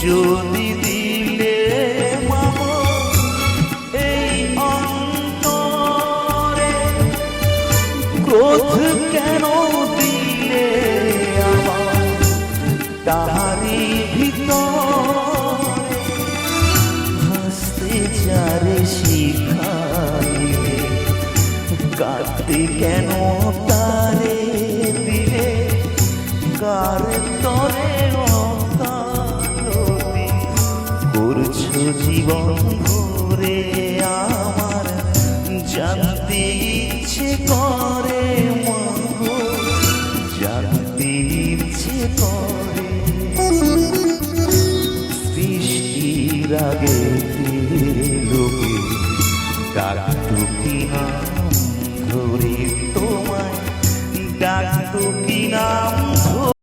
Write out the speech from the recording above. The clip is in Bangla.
যদি দিলে মাগো এই অন্তরে, ক্রোধ কেন দিলে আমার তাহারি ভিতরে, হাসতে যারে শিখাইলে কাঁদতে কেন তারে দিলে, কার তরে অকালতি করছো জীবন ভরে আমার, জানতে ইচ্ছে করে মাগো, জানতে ইচ্ছে করে। সৃষ্টির আগে লোকে ডাকতো কি নাম ধরে তোমায়, ডাকতো কি নাম